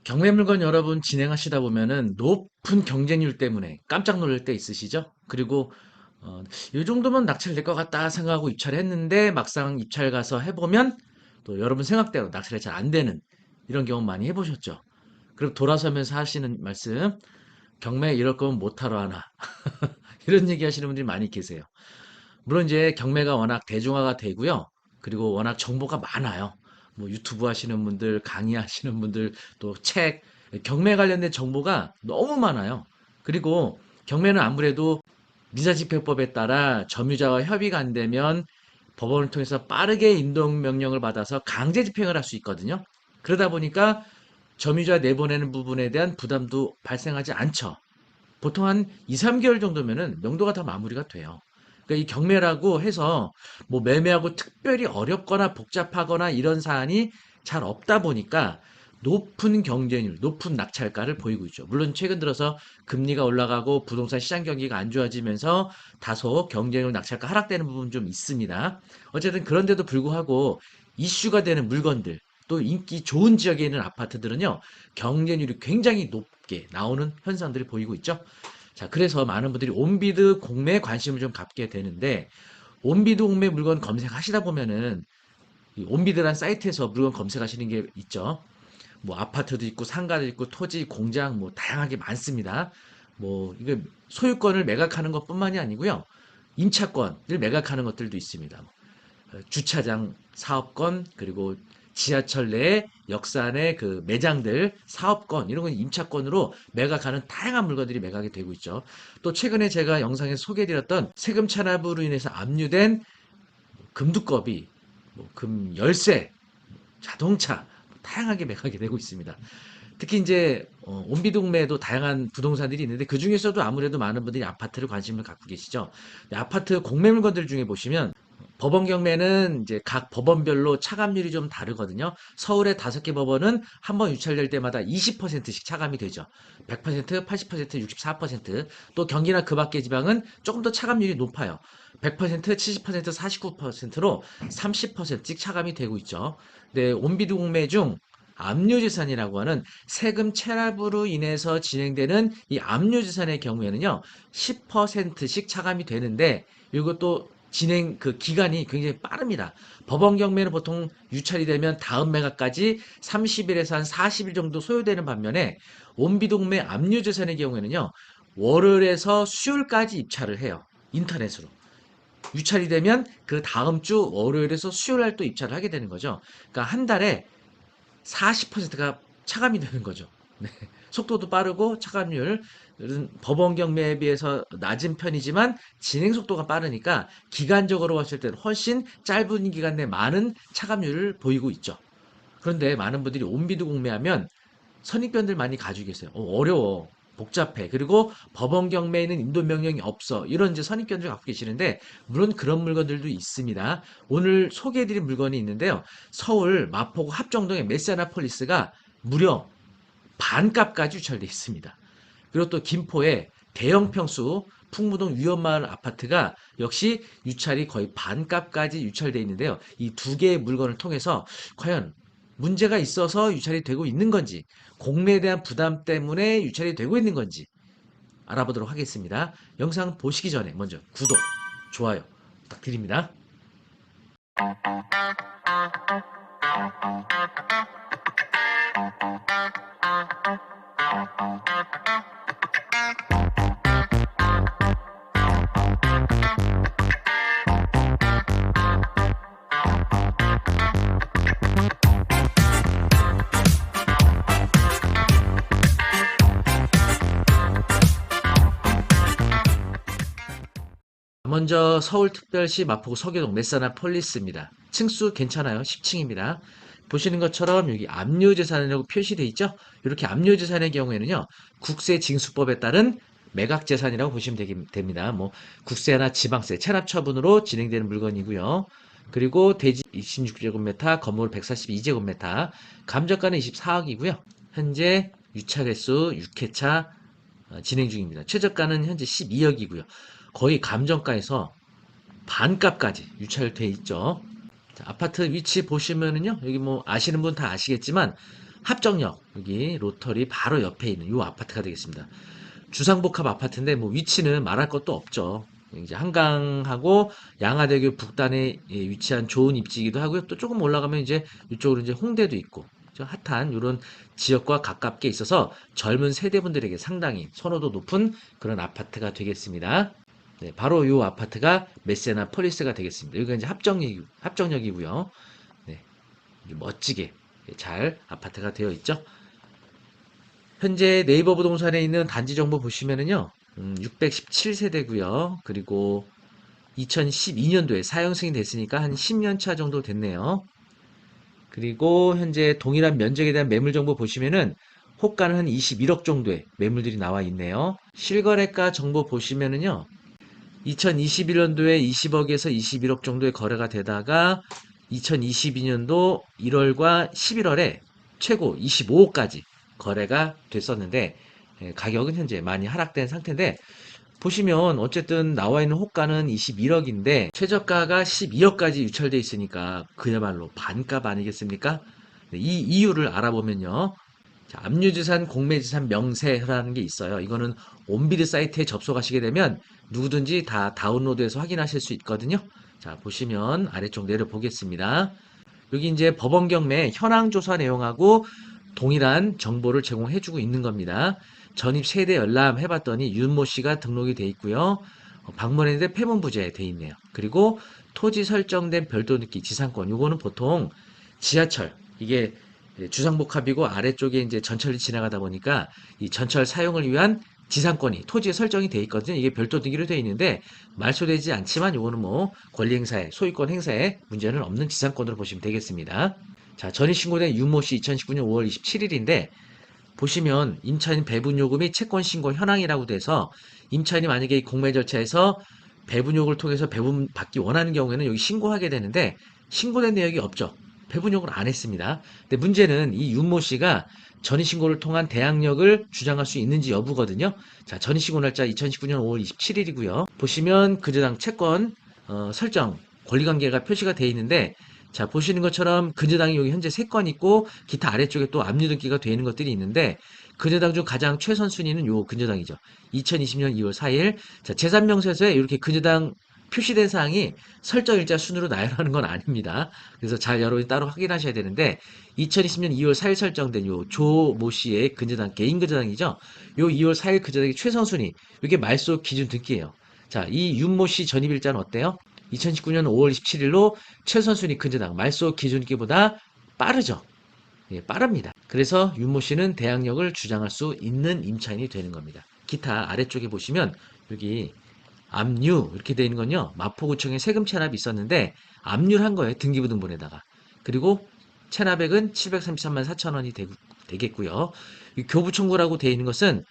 경매 물건 여러분 진행하시다 보면은 높은 경쟁률 때문에 깜짝 놀랄 때 있으시죠? 그리고 이 정도면 낙찰될 것 같다 생각하고 입찰을 했는데 막상 입찰 가서 해보면 또 여러분 생각대로 낙찰이 잘 안 되는 이런 경험 많이 해보셨죠? 그리고 돌아서면서 하시는 말씀, 경매 이럴 거면 못하러 하나 이런 얘기 하시는 분들이 많이 계세요. 물론 이제 경매가 워낙 대중화가 되고요. 그리고 워낙 정보가 많아요. 뭐 유튜브 하시는 분들, 강의하시는 분들, 또 책, 경매 관련된 정보가 너무 많아요. 그리고 경매는 아무래도 미사집행법에 따라 점유자와 협의가 안 되면 법원을 통해서 빠르게 인동명령을 받아서 강제 집행을 할 수 있거든요. 그러다 보니까 점유자 내보내는 부분에 대한 부담도 발생하지 않죠. 보통 한 2~3개월 정도면은 명도가 다 마무리가 돼요. 그러니까 이 경매라고 해서 뭐 매매하고 특별히 어렵거나 복잡하거나 이런 사안이 잘 없다 보니까 높은 경쟁률, 높은 낙찰가를 보이고 있죠. 물론 최근 들어서 금리가 올라가고 부동산 시장 경기가 안 좋아지면서 다소 경쟁률 낙찰가 하락되는 부분 좀 있습니다. 어쨌든 그런데도 불구하고 이슈가 되는 물건들, 또 인기 좋은 지역에 있는 아파트들은요, 경쟁률이 굉장히 높게 나오는 현상들이 보이고 있죠. 자, 그래서 많은 분들이 온비드 공매에 관심을 좀 갖게 되는데, 온비드 공매 물건 검색하시다 보면은, 이 온비드란 사이트에서 물건 검색하시는 게 있죠. 뭐, 아파트도 있고, 상가도 있고, 토지, 공장, 뭐, 다양하게 많습니다. 뭐, 이게 소유권을 매각하는 것 뿐만이 아니고요. 임차권을 매각하는 것들도 있습니다. 주차장 사업권, 그리고 지하철 내 역사 내 그 매장들 사업권 이런 건 임차권으로 매각하는 다양한 물건들이 매각이 되고 있죠. 또 최근에 제가 영상에서 소개해드렸던 세금 찬압으로 인해서 압류된 금두꺼비, 금 열쇠, 자동차 다양하게 매각이 되고 있습니다. 특히 이제 온비동매에도 다양한 부동산들이 있는데 그 중에서도 아무래도 많은 분들이 아파트를 관심을 갖고 계시죠. 아파트 공매 물건들 중에 보시면 법원 경매는 이제 각 법원별로 차감률이 좀 다르거든요. 서울의 5개 법원은 한 번 유찰될 때마다 20%씩 차감이 되죠. 100%, 80%, 64%. 또 경기나 그 밖의 지방은 조금 더 차감률이 높아요. 100%, 70%, 49%로 30%씩 차감이 되고 있죠. 네, 온비드 공매 중 압류재산이라고 하는 세금 체납으로 인해서 진행되는 이 압류재산의 경우에는요, 10%씩 차감이 되는데, 이것도 진행 그 기간이 굉장히 빠릅니다. 법원 경매는 보통 유찰이 되면 다음 매각까지 30일에서 한 40일 정도 소요되는 반면에 온비동매 압류재산의 경우에는요, 월요일에서 수요일까지 입찰을 해요. 인터넷으로. 유찰이 되면 그 다음 주 월요일에서 수요일 날 또 입찰을 하게 되는 거죠. 그러니까 한 달에 40%가 차감이 되는 거죠. 네. 속도도 빠르고 차감률은 법원 경매에 비해서 낮은 편이지만 진행 속도가 빠르니까 기간적으로 봤을 때는 훨씬 짧은 기간 내에 많은 차감률을 보이고 있죠. 그런데 많은 분들이 온비드 공매하면 선입견들 많이 가지고 계세요. 어려워. 복잡해. 그리고 법원 경매에는 인도 명령이 없어. 이런 이제 선입견들 갖고 계시는데, 물론 그런 물건들도 있습니다. 오늘 소개해드린 물건이 있는데요. 서울 마포구 합정동의 메세아나폴리스가 무려 반값까지 유찰돼 있습니다. 그리고 또 김포의 대형 평수 풍무동 위험마을 아파트가 역시 유찰이 거의 반값까지 유찰돼 있는데요. 이 두 개의 물건을 통해서 과연 문제가 있어서 유찰이 되고 있는 건지, 공매에 대한 부담 때문에 유찰이 되고 있는 건지 알아보도록 하겠습니다. 영상 보시기 전에 먼저 구독, 좋아요 부탁드립니다. 먼저 서울특별시 마포구 서교동 메사나폴리스입니다. 층수 괜찮아요. 10층입니다. 보시는 것처럼 여기 압류재산이라고 표시되어 있죠? 이렇게 압류재산의 경우에는요, 국세징수법에 따른 매각재산이라고 보시면 됩니다. 뭐 국세나 지방세, 체납처분으로 진행되는 물건이고요. 그리고 대지 26제곱미터, 건물 142제곱미터, 감정가는 24억이고요. 현재 유찰 횟수 6회차 진행 중입니다. 최저가는 현재 12억이고요. 거의 감정가에서 반값까지 유찰돼 있죠. 자, 아파트 위치 보시면은요, 여기 뭐 아시는 분 다 아시겠지만 합정역, 여기 로터리 바로 옆에 있는 이 아파트가 되겠습니다. 주상복합 아파트인데 뭐 위치는 말할 것도 없죠. 이제 한강하고 양화대교 북단에 위치한 좋은 입지이기도 하고요. 또 조금 올라가면 이제 이쪽으로 이제 홍대도 있고 좀 핫한 이런 지역과 가깝게 있어서 젊은 세대분들에게 상당히 선호도 높은 그런 아파트가 되겠습니다. 네, 바로 이 아파트가 메세나 폴리스가 되겠습니다. 여기가 이제 합정역이고요. 네, 멋지게 잘 아파트가 되어 있죠. 현재 네이버 부동산에 있는 단지 정보 보시면은요, 617세대고요. 그리고 2012년도에 사용 승인 됐으니까 한 10년 차 정도 됐네요. 그리고 현재 동일한 면적에 대한 매물 정보 보시면은 호가는 한 21억 정도의 매물들이 나와 있네요. 실거래가 정보 보시면은요, 2021년도에 20억에서 21억 정도의 거래가 되다가 2022년도 1월과 11월에 최고 25억까지 거래가 됐었는데 가격은 현재 많이 하락된 상태인데 보시면 어쨌든 나와 있는 호가는 21억인데 최저가가 12억까지 유찰돼 있으니까 그야말로 반값 아니겠습니까? 네, 이 이유를 알아보면요. 자, 압류지산, 공매지산 명세라는 게 있어요. 이거는 온비드 사이트에 접속하시게 되면 누구든지 다 다운로드해서 확인하실 수 있거든요. 자, 보시면 아래쪽 내려보겠습니다. 여기 이제 법원 경매 현황 조사 내용하고 동일한 정보를 제공해주고 있는 겁니다. 전입 세대 열람 해봤더니 윤모 씨가 등록이 돼 있고요. 방문했는데 폐문부제 돼 있네요. 그리고 토지 설정된 별도 느끼 지상권 요거는 보통 지하철 이게 주상복합이고 아래쪽에 이제 전철이 지나가다 보니까 이 전철 사용을 위한 지상권이 토지에 설정이 돼 있거든요. 이게 별도 등기로 돼 있는데 말소되지 않지만 요거는 뭐 권리 행사에 소유권 행사에 문제는 없는 지상권으로 보시면 되겠습니다. 자, 전입신고된 윤모 씨 2019년 5월 27일인데 보시면 임차인 배분 요구 및 채권 신고 현황이라고 돼서 임차인이 만약에 이 공매 절차에서 배분 요구를 통해서 배분 받기 원하는 경우에는 여기 신고하게 되는데 신고된 내역이 없죠. 배분 요구를 안 했습니다. 근데 문제는 이 윤모 씨가 전입신고를 통한 대항력을 주장할 수 있는지 여부거든요. 자, 전입신고 날짜 2019년 5월 27일이고요. 보시면 근저당 채권 설정 권리관계가 표시가 되어 있는데 자, 보시는 것처럼 근저당이 여기 현재 3건 있고 기타 아래쪽에 또 압류 등기가 되어 있는 것들이 있는데 근저당 중 가장 최선 순위는 요 근저당이죠. 2020년 2월 4일. 자, 제3명세서에 이렇게 근저당 표시된 사항이 설정일자 순으로 나열하는 건 아닙니다. 그래서 잘 여러분이 따로 확인하셔야 되는데 2020년 2월 4일 설정된 요 조 모 씨의 근저당 개인 근저당이죠. 요 2월 4일 근저당의 최선 순위. 이게 말소 기준 등기예요. 자, 이 윤모 씨 전입일자는 어때요? 2019년 5월 27일로 최선순위 근저당 말소 기준기보다 빠르죠. 예, 빠릅니다. 그래서 윤모 씨는 대항력을 주장할 수 있는 임차인이 되는 겁니다. 기타 아래쪽에 보시면 여기 압류 이렇게 되어 있는 건요. 마포구청에 세금 체납이 있었는데 압류를 한 거예요. 등기부등본에다가. 그리고 체납액은 733만 4천 원이 되겠고요. 교부 청구라고 되어 있는 것은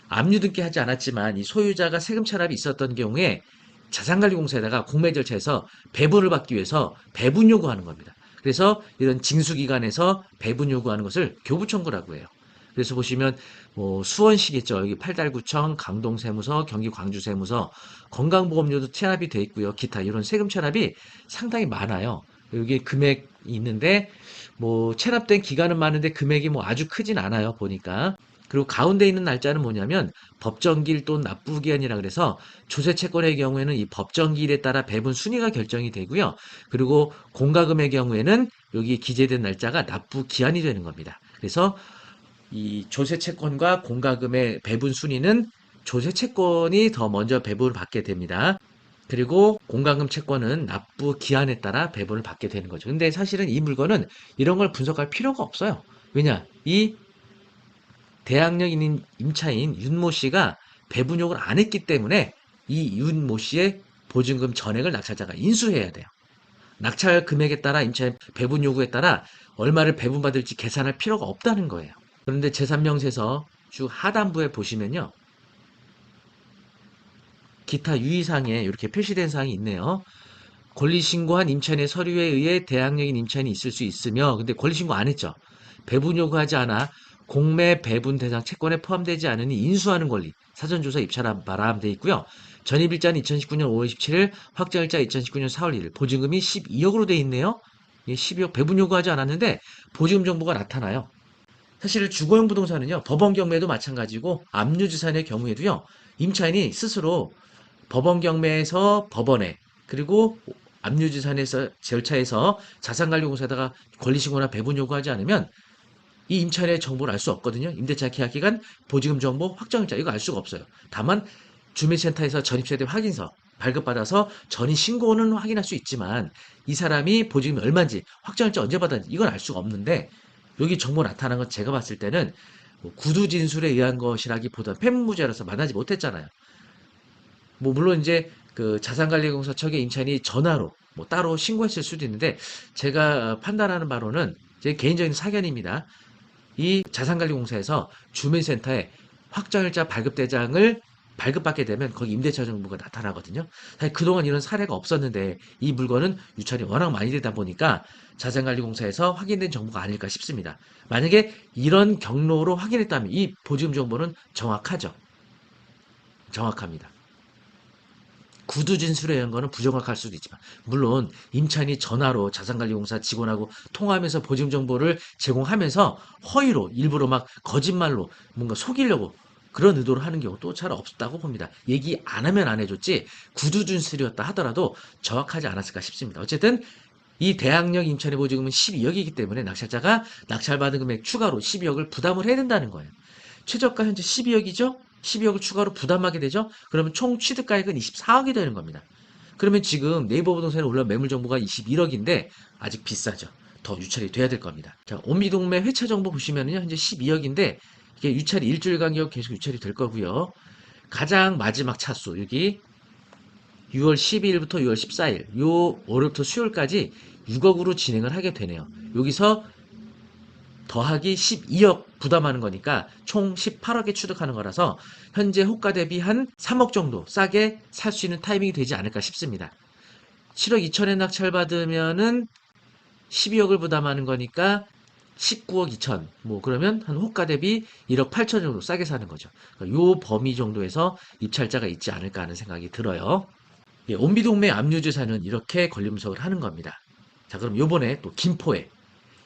압류 등기하지 않았지만 이 소유자가 세금 체납이 있었던 경우에 자산관리공사에다가 공매 절차에서 배분을 받기 위해서 배분 요구하는 겁니다. 그래서 이런 징수기관에서 배분 요구하는 것을 교부청구라고 해요. 그래서 보시면 뭐 수원시겠죠. 여기 팔달구청, 강동세무서, 경기 광주세무서, 건강보험료도 체납이 돼 있고요. 기타 이런 세금 체납이 상당히 많아요. 여기 금액이 있는데 뭐 체납된 기간은 많은데 금액이 뭐 아주 크진 않아요. 보니까. 그리고 가운데 있는 날짜는 뭐냐면 법정기일 또는 납부기한이라 그래서 조세채권의 경우에는 이 법정기일에 따라 배분 순위가 결정이 되고요. 그리고 공과금의 경우에는 여기 기재된 날짜가 납부기한이 되는 겁니다. 그래서 이 조세채권과 공과금의 배분 순위는 조세채권이 더 먼저 배분을 받게 됩니다. 그리고 공과금 채권은 납부 기한에 따라 배분을 받게 되는 거죠. 근데 사실은 이 물건은 이런 걸 분석할 필요가 없어요. 왜냐? 이 대항력 있는 임차인 윤모 씨가 배분요구를 안 했기 때문에 이 윤모 씨의 보증금 전액을 낙찰자가 인수해야 돼요. 낙찰 금액에 따라 임차인 배분 요구에 따라 얼마를 배분받을지 계산할 필요가 없다는 거예요. 그런데 제3명세서 주 하단부에 보시면요. 기타 유의사항에 이렇게 표시된 사항이 있네요. 권리신고한 임차인의 서류에 의해 대항력인 임차인이 있을 수 있으며 근데 권리신고 안 했죠. 배분 요구하지 않아 공매 배분 대상 채권에 포함되지 않으니 인수하는 권리 사전조사 입찰한 바람 돼 있고요. 전입일자는 2019년 5월 17일, 확정일자 2019년 4월 1일, 보증금이 12억으로 돼 있네요. 12억 배분 요구하지 않았는데 보증금 정보가 나타나요. 사실 주거용 부동산은요, 법원 경매도 마찬가지고 압류주산의 경우에도요, 임차인이 스스로 법원 경매에서 법원에 그리고 압류주산에서 절차에서 자산관리공사에다가 권리신고나 배분 요구하지 않으면 이 임차인의 정보를 알 수 없거든요. 임대차 계약 기간, 보증금 정보, 확정일자 이거 알 수가 없어요. 다만 주민센터에서 전입세대 확인서 발급받아서 전입 신고는 확인할 수 있지만 이 사람이 보증금이 얼마인지 확정일자 언제 받았는지 이건 알 수가 없는데 여기 정보 나타난 건 제가 봤을 때는 뭐 구두 진술에 의한 것이라기보다 폐무죄라서 만나지 못했잖아요. 뭐 물론 이제 그 자산관리공사 측의 임차인이 전화로 뭐 따로 신고했을 수도 있는데 제가 판단하는 바로는 제 개인적인 사견입니다. 이 자산관리공사에서 주민센터에 확정일자 발급대장을 발급받게 되면 거기 임대차 정보가 나타나거든요. 사실 그동안 이런 사례가 없었는데 이 물건은 유찰이 워낙 많이 되다 보니까 자산관리공사에서 확인된 정보가 아닐까 싶습니다. 만약에 이런 경로로 확인했다면 이 보증 정보는 정확하죠. 정확합니다. 구두 진술에 의한 거는 부정확할 수도 있지만 물론 임차인이 전화로 자산관리공사 직원하고 통화하면서 보증 정보를 제공하면서 허위로 일부러 막 거짓말로 뭔가 속이려고 그런 의도를 하는 경우도 잘 없다고 봅니다. 얘기 안 하면 안 해줬지 구두 진술이었다 하더라도 정확하지 않았을까 싶습니다. 어쨌든 이 대항력 임차인의 보증금은 12억이기 때문에 낙찰자가 낙찰받은 금액 추가로 12억을 부담을 해야 된다는 거예요. 최저가 현재 12억이죠? 12억을 추가로 부담하게 되죠? 그러면 총 취득가액은 24억이 되는 겁니다. 그러면 지금 네이버 부동산에 올라온 매물 정보가 21억인데 아직 비싸죠. 더 유찰이 돼야 될 겁니다. 자, 온미동매 회차 정보 보시면요. 현재 12억인데 이게 유찰이 일주일 간격 계속 유찰이 될 거고요. 가장 마지막 차수 여기 6월 12일부터 6월 14일 요 월요일부터 수요일까지 6억으로 진행을 하게 되네요. 여기서 더하기 12억 부담하는 거니까 총 18억에 취득하는 거라서 현재 호가 대비 한 3억 정도 싸게 살 수 있는 타이밍이 되지 않을까 싶습니다. 7억 2천에 낙찰받으면은 12억을 부담하는 거니까 19억 2천. 뭐 그러면 한 호가 대비 1억 8천 정도 싸게 사는 거죠. 그러니까 요 범위 정도에서 입찰자가 있지 않을까 하는 생각이 들어요. 예, 온비동매 압류주사는 이렇게 권리분석을 하는 겁니다. 자, 그럼 요번에 또 김포에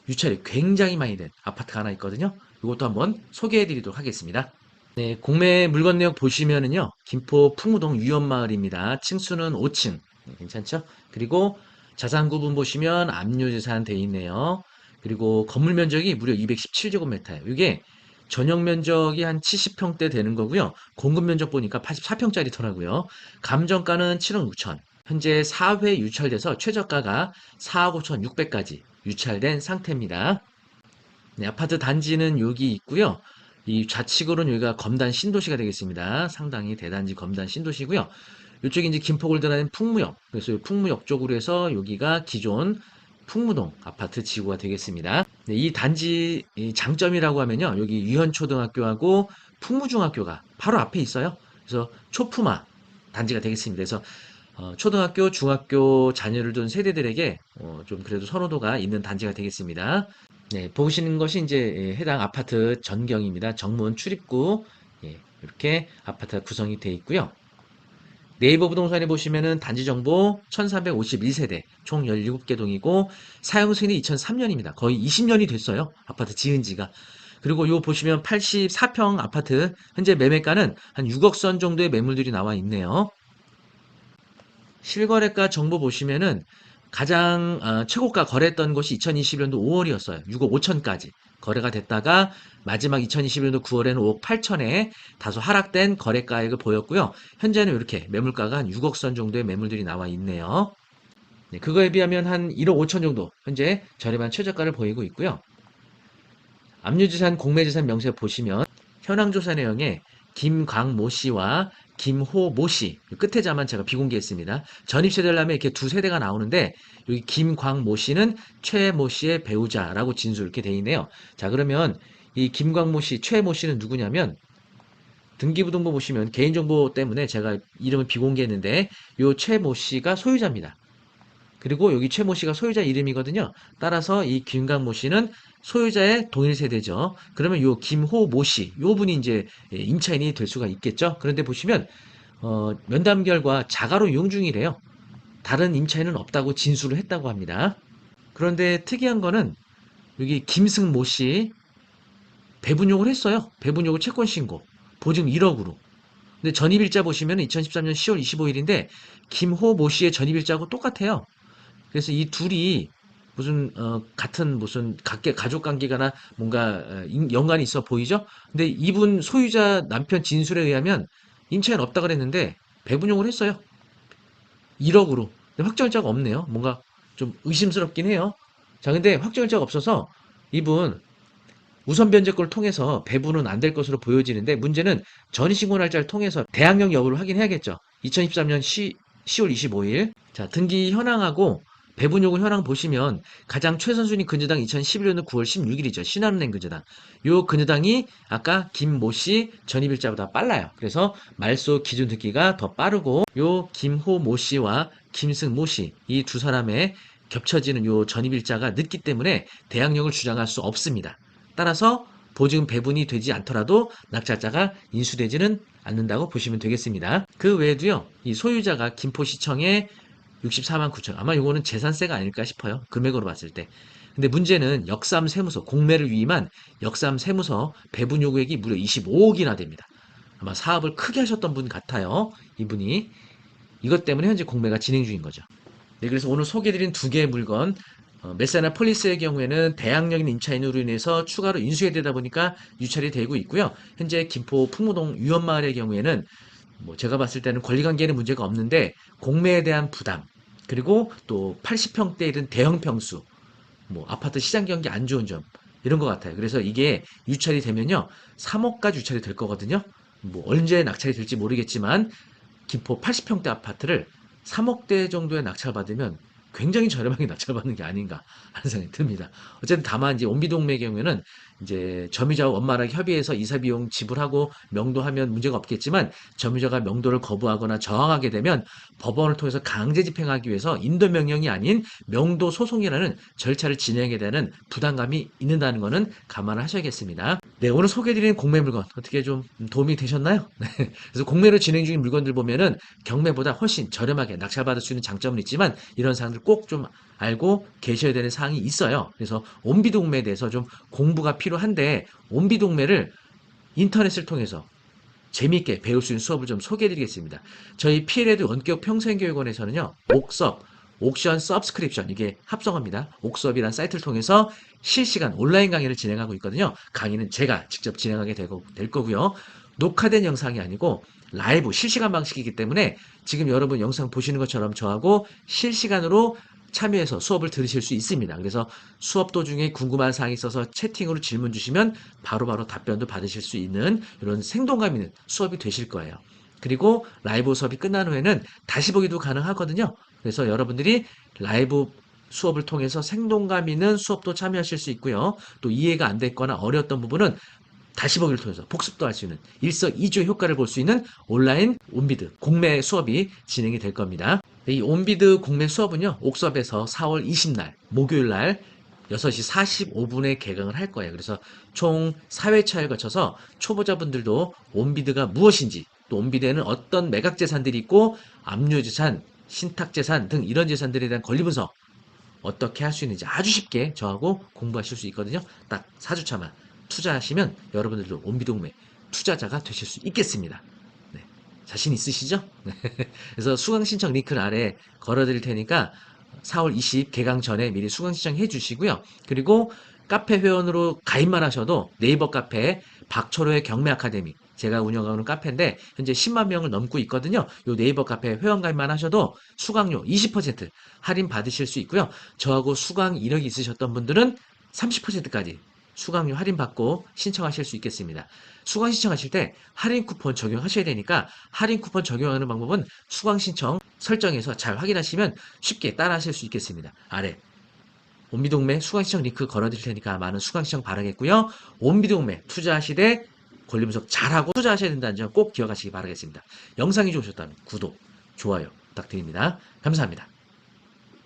유찰이 굉장히 많이 된 아파트가 하나 있거든요. 이것도 한번 소개해 드리도록 하겠습니다. 네, 공매 물건 내역 보시면은요. 김포 풍무동 유연마을입니다. 층수는 5층. 네, 괜찮죠? 그리고 자산 구분 보시면 압류자산 돼 있네요. 그리고 건물 면적이 무려 217제곱미터예요. 이게 전용 면적이 한 70평대 되는 거고요. 공급 면적 보니까 84평짜리더라고요. 감정가는 7억 6천. 현재 4회 유찰돼서 최저가가 4억 5천 6백까지 유찰된 상태입니다. 네, 아파트 단지는 여기 있고요. 이 좌측으로는 여기가 검단 신도시가 되겠습니다. 상당히 대단지 검단 신도시고요. 이쪽이 이제 김포골드라는 풍무역. 그래서 풍무역 쪽으로 해서 여기가 기존 풍무동 아파트 지구가 되겠습니다. 네, 이 단지 장점이라고 하면요. 여기 유현초등학교하고 풍무중학교가 바로 앞에 있어요. 그래서 초품화 단지가 되겠습니다. 그래서 초등학교, 중학교 자녀를 둔 세대들에게 좀 그래도 선호도가 있는 단지가 되겠습니다. 네, 보시는 것이 이제 해당 아파트 전경입니다. 정문 출입구 이렇게 아파트가 구성이 되어 있고요. 네이버 부동산에 보시면은 단지 정보 1351세대 총 17개 동이고 사용 승인이 2003년입니다. 거의 20년이 됐어요. 아파트 지은 지가. 그리고 요 보시면 84평 아파트 현재 매매가는 한 6억 선 정도의 매물들이 나와 있네요. 실거래가 정보 보시면은 가장 최고가 거래했던 곳이 2021년도 5월이었어요. 6억 5천까지 거래가 됐다가 마지막 2021년도 9월에는 5억 8천에 다소 하락된 거래가액을 보였고요. 현재는 이렇게 매물가가 한 6억 선 정도의 매물들이 나와 있네요. 네, 그거에 비하면 한 1억 5천 정도 현재 저렴한 최저가를 보이고 있고요. 압류지산 공매지산 명세 보시면 현황 조사 내용에 김광모 씨와 김호모 씨 끝에 자만 제가 비공개했습니다. 전입세대를 하면 이렇게 두 세대가 나오는데 여기 김광모 씨는 최모 씨의 배우자라고 진술 이렇게 돼 있네요. 자, 그러면 이 김광모 씨, 최모 씨는 누구냐면 등기부등본 보시면 개인정보 때문에 제가 이름을 비공개했는데 요 최모 씨가 소유자입니다. 그리고 여기 최모 씨가 소유자 이름이거든요. 따라서 이 김광모 씨는 소유자의 동일 세대죠. 그러면 요 김호모 씨, 요 분이 이제 임차인이 될 수가 있겠죠. 그런데 보시면 면담 결과 자가로 이용 중이래요. 다른 임차인은 없다고 진술을 했다고 합니다. 그런데 특이한 거는 여기 김승모 씨, 배분용을 했어요. 배분용을 채권 신고. 보증 1억으로. 근데 전입일자 보시면 2013년 10월 25일인데 김호 모 씨의 전입일자하고 똑같아요. 그래서 이 둘이 무슨 같은 무슨 가족 관계가나 뭔가 연관이 있어 보이죠? 근데 이분 소유자 남편 진술에 의하면 임차인 없다 그랬는데 배분용을 했어요. 1억으로. 근데 확정일자가 없네요. 뭔가 좀 의심스럽긴 해요. 자, 근데 확정일자가 없어서 이분 우선 변제권을 통해서 배분은 안 될 것으로 보여지는데 문제는 전입신고 날짜를 통해서 대항력 여부를 확인해야겠죠. 2013년 10월 25일. 자, 등기 현황하고 배분 요구 현황 보시면 가장 최선순위 근저당 2011년 9월 16일이죠. 신한은행 근저당. 요 근저당이 아까 김모 씨 전입일자보다 빨라요. 그래서 말소 기준 등기가 더 빠르고 요 김호 모 씨와 김승 모 씨 이 두 사람의 겹쳐지는 요 전입일자가 늦기 때문에 대항력을 주장할 수 없습니다. 따라서 보증 배분이 되지 않더라도 낙찰자가 인수되지는 않는다고 보시면 되겠습니다. 그 외에도요, 이 소유자가 김포시청에 64만 9천, 아마 이거는 재산세가 아닐까 싶어요. 금액으로 봤을 때. 근데 문제는 역삼 세무서, 공매를 위임한 역삼 세무서 배분 요구액이 무려 25억이나 됩니다. 아마 사업을 크게 하셨던 분 같아요. 이분이. 이것 때문에 현재 공매가 진행 중인 거죠. 네, 그래서 오늘 소개해드린 두 개의 물건, 메사나 폴리스의 경우에는 대항력인 임차인으로 인해서 추가로 인수해야 되다 보니까 유찰이 되고 있고요. 현재 김포 풍무동 유연마을의 경우에는 뭐 제가 봤을 때는 권리관계에는 문제가 없는데 공매에 대한 부담, 그리고 또 80평대 이른 대형 평수, 뭐 아파트 시장 경기 안 좋은 점 이런 것 같아요. 그래서 이게 유찰이 되면요 3억까지 유찰이 될 거거든요. 뭐 언제 낙찰이 될지 모르겠지만 김포 80평대 아파트를 3억대 정도에 낙찰받으면 굉장히 저렴하게 낙찰받는 게 아닌가 하는 생각이 듭니다. 어쨌든 다만 이제 온비동매의 경우에는 이제 점유자와 원만하게 협의해서 이사 비용 지불하고 명도하면 문제가 없겠지만 점유자가 명도를 거부하거나 저항하게 되면 법원을 통해서 강제 집행하기 위해서 인도 명령이 아닌 명도 소송이라는 절차를 진행하게 되는 부담감이 있는다는 것은 감안하셔야겠습니다. 네, 오늘 소개해드린 공매 물건 어떻게 좀 도움이 되셨나요? 네, 그래서 공매로 진행 중인 물건들 보면은 경매보다 훨씬 저렴하게 낙찰받을 수 있는 장점은 있지만 이런 사항들 꼭 좀 알고 계셔야 되는 사항이 있어요. 그래서 온비동매에 대해서 좀 공부가 필요한데 온비동매를 인터넷을 통해서 재미있게 배울 수 있는 수업을 좀 소개해드리겠습니다. 저희 PL에드 원격 평생교육원에서는요, 옥섭, 옥션 서브스크립션 이게 합성어입니다. 옥섭이라는 사이트를 통해서 실시간 온라인 강의를 진행하고 있거든요. 강의는 제가 직접 진행하게 될 거고요. 녹화된 영상이 아니고 라이브 실시간 방식이기 때문에 지금 여러분 영상 보시는 것처럼 저하고 실시간으로 참여해서 수업을 들으실 수 있습니다. 그래서 수업 도중에 궁금한 사항이 있어서 채팅으로 질문 주시면 바로바로 답변도 받으실 수 있는 이런 생동감 있는 수업이 되실 거예요. 그리고 라이브 수업이 끝난 후에는 다시 보기도 가능하거든요. 그래서 여러분들이 라이브 수업을 통해서 생동감 있는 수업도 참여하실 수 있고요. 또 이해가 안 됐거나 어려웠던 부분은 다시 보기를 통해서 복습도 할 수 있는 일석이조의 효과를 볼 수 있는 온라인 온비드 공매 수업이 진행이 될 겁니다. 이 온비드 공매 수업은요, 옥수업에서 4월 20날 목요일 날 6시 45분에 개강을 할 거예요. 그래서 총 4회차에 거쳐서 초보자분들도 온비드가 무엇인지, 또 온비드에는 어떤 매각 재산들이 있고 압류재산, 신탁재산 등 이런 재산들에 대한 권리 분석 어떻게 할 수 있는지 아주 쉽게 저하고 공부하실 수 있거든요. 딱 4주차만 투자하시면 여러분들도 온비동매 투자자가 되실 수 있겠습니다. 네, 자신 있으시죠? 네. 그래서 수강 신청 링크를 아래 걸어드릴 테니까 4월 20 개강 전에 미리 수강 신청해 주시고요. 그리고 카페 회원으로 가입만 하셔도 네이버 카페 박철호의 경매 아카데미 제가 운영하는 카페인데 현재 10만 명을 넘고 있거든요. 요 네이버 카페 회원 가입만 하셔도 수강료 20% 할인 받으실 수 있고요. 저하고 수강 이력이 있으셨던 분들은 30%까지 수강료 할인받고 신청하실 수 있겠습니다. 수강 신청하실 때 할인 쿠폰 적용하셔야 되니까 할인 쿠폰 적용하는 방법은 수강 신청 설정에서 잘 확인하시면 쉽게 따라하실 수 있겠습니다. 아래 온비동매 수강 신청 링크 걸어드릴 테니까 많은 수강 신청 바라겠고요. 온비동매 투자하시되 권리 분석 잘하고 투자하셔야 된다는 점 꼭 기억하시기 바라겠습니다. 영상이 좋으셨다면 구독, 좋아요 부탁드립니다. 감사합니다.